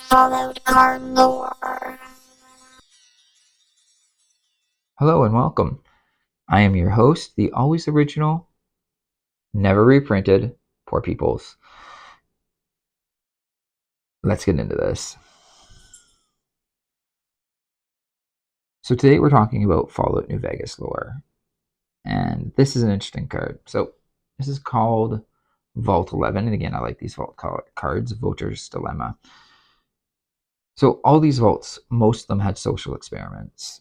Followed card lore. Hello and welcome. I am your host, the always original, never reprinted, Poor Peoples. Let's get into this. So today we're talking about Fallout New Vegas lore. And this is an interesting card. So this is called Vault 11. And again, I like these vault cards, Voter's Dilemma. So all these vaults, most of them had social experiments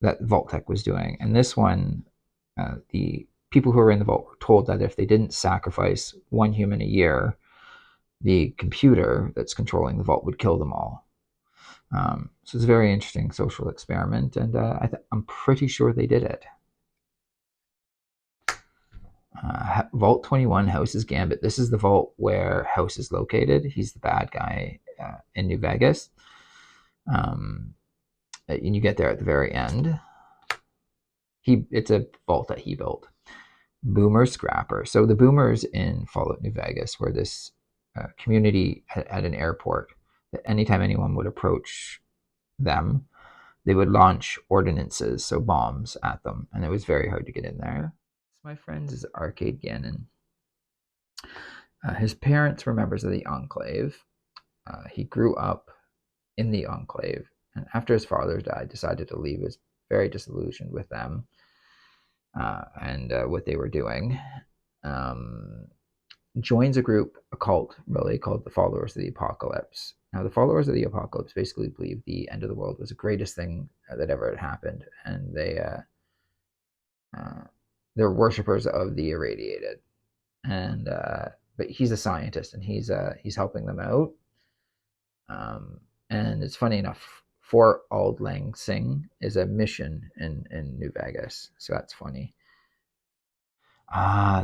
that Vault-Tec was doing. And this one, the people who were in the vault were told that if they didn't sacrifice one human a year, the computer that's controlling the vault would kill them all. So it's a very interesting social experiment, and I'm pretty sure they did it. Vault 21, House's Gambit. This is the vault where House is located. He's the bad guy in New Vegas. And you get there at the very end. It's a vault that he built. Boomer Scrapper. So the boomers in Fallout New Vegas were this community at an airport that anytime anyone would approach them, they would launch ordinances, so bombs, at them, and it was very hard to get in there. My friend is Arcade Gannon. His parents were members of the Enclave. He grew up in the Enclave, and after his father died, decided to leave. He was very disillusioned with them and what they were doing. Joins a cult really called the Followers of the Apocalypse. Now, the Followers of the Apocalypse basically believed the end of the world was the greatest thing that ever had happened, and they're worshippers of the irradiated. And but he's a scientist, and he's helping them out. And it's funny enough, Fort Auld Lang Syne is a mission in New Vegas, so that's funny.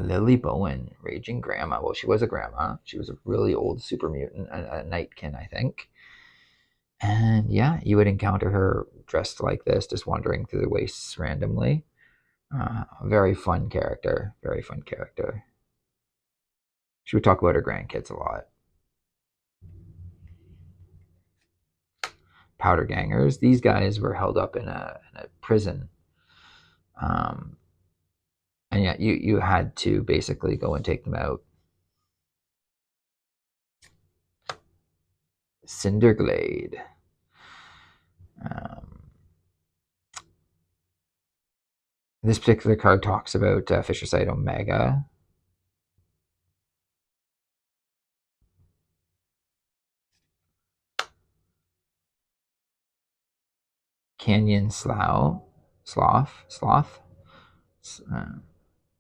Lily Bowen, Raging Grandma. Well, she was a grandma. She was a really old super mutant, a Nightkin, I think. And yeah, you would encounter her dressed like this, just wandering through the wastes randomly. Very fun character. Very fun character. She would talk about her grandkids a lot. Powder Gangers. These guys were held up in a prison. And yeah, you had to basically go and take them out. Cinderglade. This particular card talks about Fisher Site Omega. Canyon Sloth.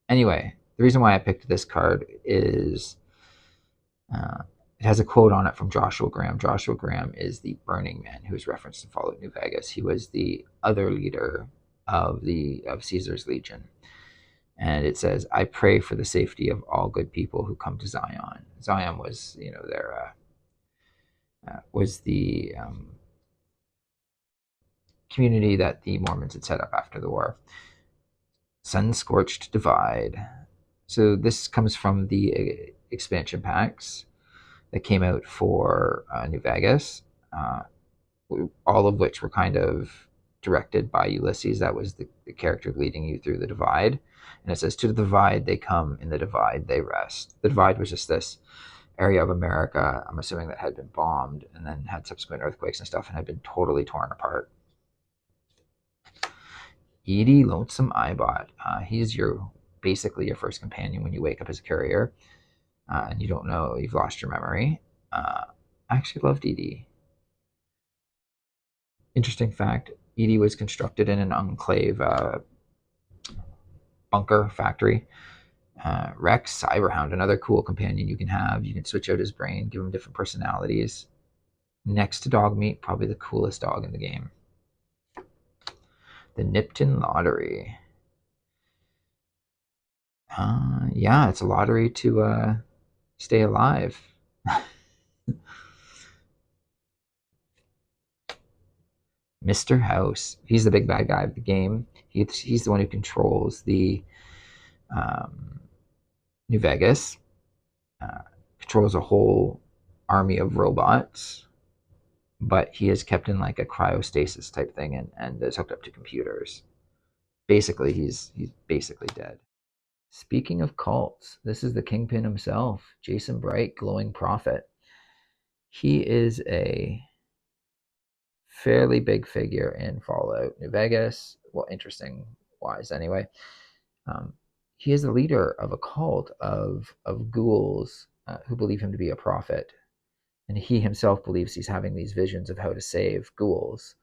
Anyway, the reason why I picked this card is it has a quote on it from Joshua Graham. Joshua Graham is the Burning Man who is referenced in Fallout New Vegas. He was the other leader of Caesar's Legion. And it says, "I pray for the safety of all good people who come to Zion." Zion was, their was the community that the Mormons had set up after the war. Sun Scorched Divide. So this comes from the expansion packs that came out for New Vegas, all of which were kind of directed by Ulysses. That was the character leading you through the Divide. And it says, "To the Divide they come, in the Divide they rest." The Divide was just this area of America, I'm assuming, that had been bombed and then had subsequent earthquakes and stuff and had been totally torn apart. Edie Lonesome Eyebot. He's basically your first companion when you wake up as a courier and you don't know, you've lost your memory. I actually loved Edie. Interesting fact, Edie was constructed in an Enclave bunker factory. Rex Cyberhound, another cool companion you can have. You can switch out his brain, give him different personalities. Next to Dogmeat, probably the coolest dog in the game. The Nipton Lottery. Yeah, it's a lottery to stay alive. Mr. House. He's the big bad guy of the game. He's the one who controls the New Vegas, controls a whole army of robots, but he is kept in like a cryostasis type thing and is hooked up to computers. Basically, he's basically dead. Speaking of cults, this is the Kingpin himself, Jason Bright, Glowing Prophet. He is a fairly big figure in Fallout New Vegas. Well, interesting wise anyway. He is the leader of a cult of ghouls who believe him to be a prophet, and he himself believes he's having these visions of how to save ghouls,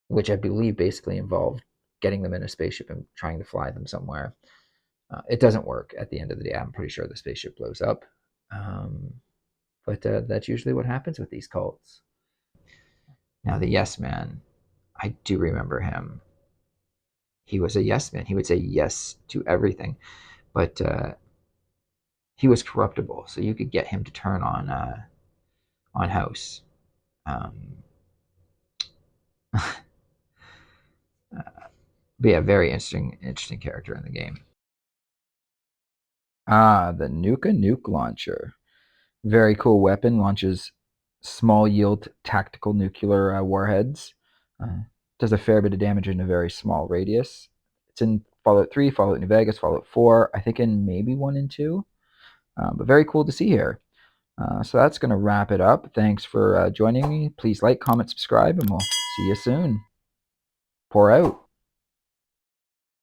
which I believe basically involved getting them in a spaceship and trying to fly them somewhere. It doesn't work at the end of the day. I'm pretty sure the spaceship blows up. But that's usually what happens with these cults. Now, the Yes Man, I do remember him. He was a yes man. He would say yes to everything, but he was corruptible, so you could get him to turn on House. But yeah, very interesting character in the game. The Nuka Nuke Launcher. Very cool weapon. Launches small yield tactical nuclear warheads. Does a fair bit of damage in a very small radius. It's in Fallout 3, Fallout New Vegas, Fallout 4, I think in maybe 1 and 2. But very cool to see here. So that's going to wrap it up. Thanks for joining me. Please like, comment, subscribe, and we'll see you soon. Pour out.